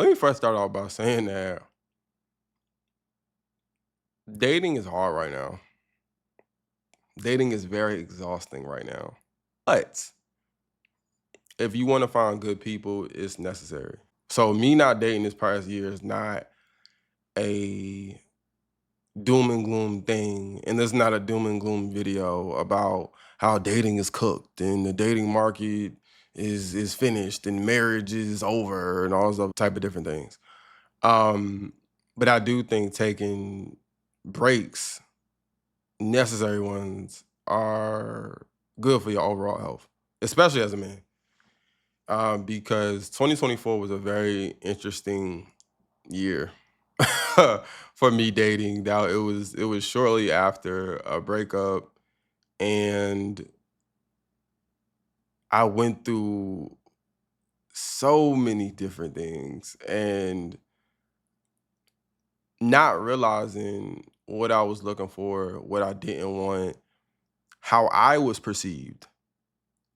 Let me first start off by saying that dating is hard right now. Dating is very exhausting right now. But if you want to find good people, it's necessary. So me not dating this past year is not a doom and gloom thing. And there's not a doom and gloom video about how dating is cooked and the dating market is finished and marriage is over and all those other type of different things. Um, but I do think taking breaks, necessary ones, are good for your overall health, especially as a man. Because 2024 was a very interesting year for me dating. Now it was shortly after a breakup, and I went through so many different things and not realizing what I was looking for, what I didn't want, how I was perceived,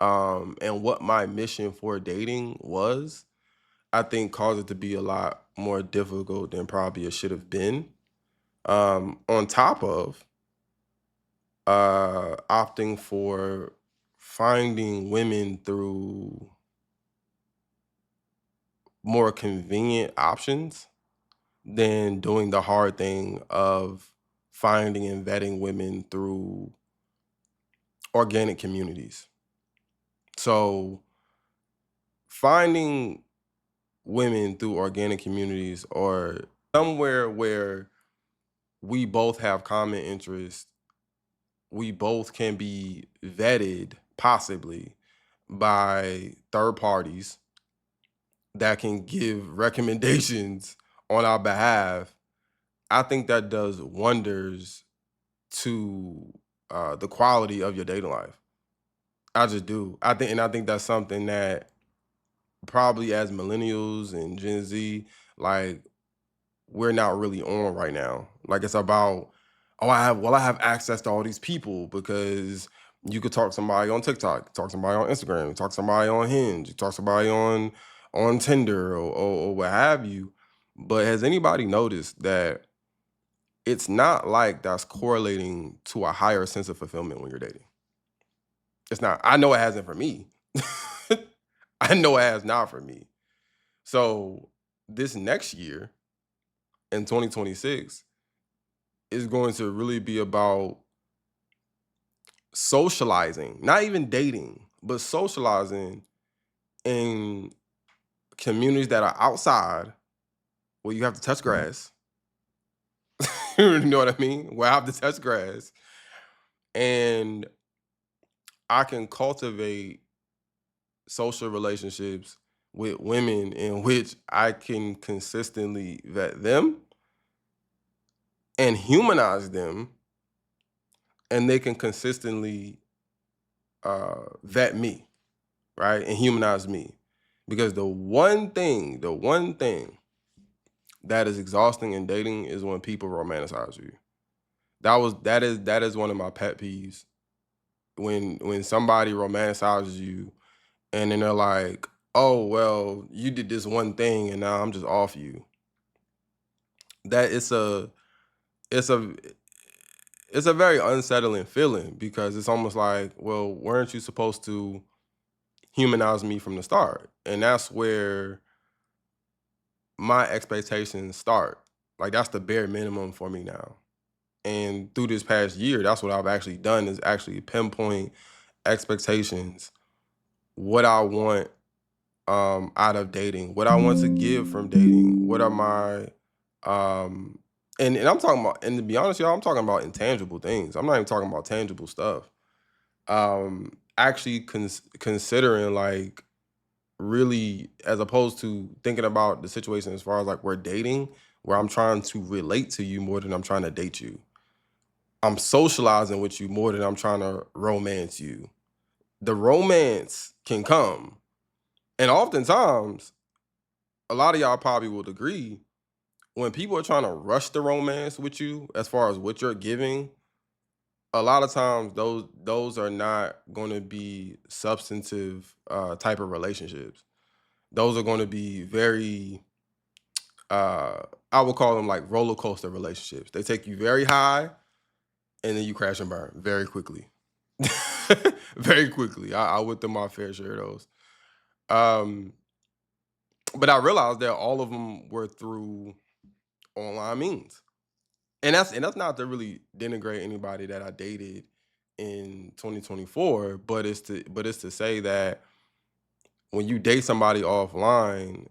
and what my mission for dating was, I think caused it to be a lot more difficult than probably it should have been. On top of opting for finding women through more convenient options than doing the hard thing of finding and vetting women through organic communities. So finding women through organic communities or somewhere where we both have common interests, we both can be vetted possibly by third parties that can give recommendations on our behalf. I think that does wonders to the quality of your dating life. I just do. I think that's something that probably as millennials and Gen Z, like we're not really on right now. Like it's about, oh, I have access to all these people because you could talk to somebody on TikTok, talk to somebody on Instagram, talk to somebody on Hinge, talk to somebody on Tinder or what have you. But has anybody noticed that it's not like that's correlating to a higher sense of fulfillment when you're dating? It's not. I know it hasn't for me. I know it has not for me. So this next year in 2026 is going to really be about socializing, not even dating, but socializing in communities that are outside where you have to touch grass. You know what I mean? Where I have to touch grass and I can cultivate social relationships with women in which I can consistently vet them and humanize them, and they can consistently vet me, right? And humanize me. Because the one thing that is exhausting in dating is when people romanticize you. That is one of my pet peeves. When somebody romanticizes you and then they're like, oh well, you did this one thing and now I'm just off you. That it's a it's a very unsettling feeling because it's almost like, well, weren't you supposed to humanize me from the start? And that's where my expectations start. Like that's the bare minimum for me now. And through this past year, that's what I've actually done is actually pinpoint expectations, what I want out of dating, what I want to give from dating, what are my and I'm talking about, and to be honest, y'all, I'm talking about intangible things. I'm not even talking about tangible stuff. Actually considering like really as opposed to thinking about the situation as far as like we're dating, where I'm trying to relate to you more than I'm trying to date you. I'm socializing with you more than I'm trying to romance you. The romance can come. And oftentimes, a lot of y'all probably would agree, when people are trying to rush the romance with you as far as what you're giving, a lot of times those are not going to be substantive type of relationships. Those are going to be very uh, I would call them like roller coaster relationships. They take you very high and then you crash and burn very quickly. Very quickly. I went through my fair share of those. Um, but I realized that all of them were through online means. And that's not to really denigrate anybody that I dated in 2024, but it's to say that when you date somebody offline,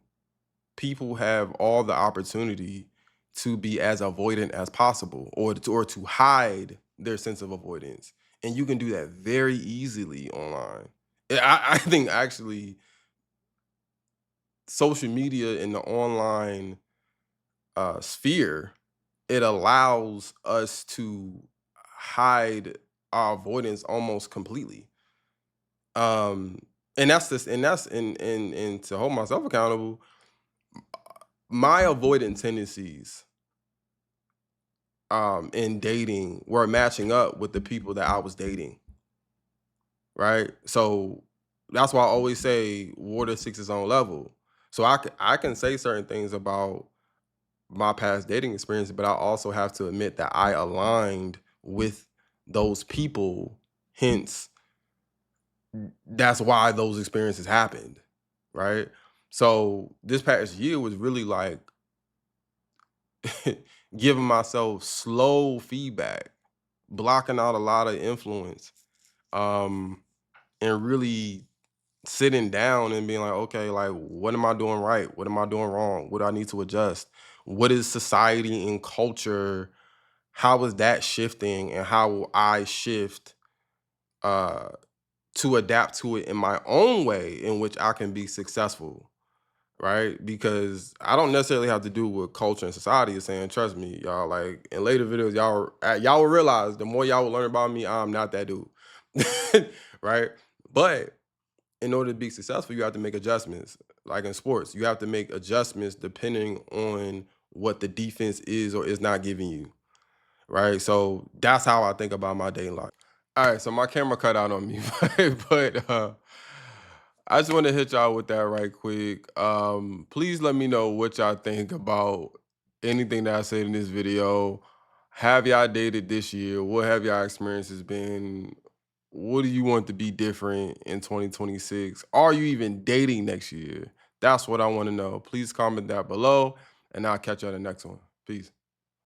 people have all the opportunity to be as avoidant as possible, or to hide their sense of avoidance, and you can do that very easily online. I think actually social media in the online sphere, it allows us to hide our avoidance almost completely. Um, and that's this, and that's and to hold myself accountable, my avoidant tendencies in dating were matching up with the people that I was dating, right? So that's why I always say water seeks its own level. So I can say certain things about my past dating experience, but I also have to admit that I aligned with those people. Hence, that's why those experiences happened, right? So this past year was really like giving myself slow feedback, blocking out a lot of influence, um, and really sitting down and being like, okay, like what am I doing right? What am I doing wrong? What do I need to adjust? What is society and culture? How is that shifting? And how will I shift uh to adapt to it in my own way in which I can be successful? Right? Because I don't necessarily have to do what culture and society is saying. Trust me, y'all. Like in later videos, y'all will realize the more y'all will learn about me, I'm not that dude. Right? But in order to be successful, you have to make adjustments. Like in sports, you have to make adjustments depending on what the defense is or is not giving you. Right? So that's how I think about my dating life. All right, so my camera cut out on me, but I just want to hit y'all with that right quick. Please let me know what y'all think about anything that I said in this video. Have y'all dated this year? What have y'all experiences been? What do you want to be different in 2026? Are you even dating next year? That's what I want to know. Please comment that below, and I'll catch you on the next one. Peace.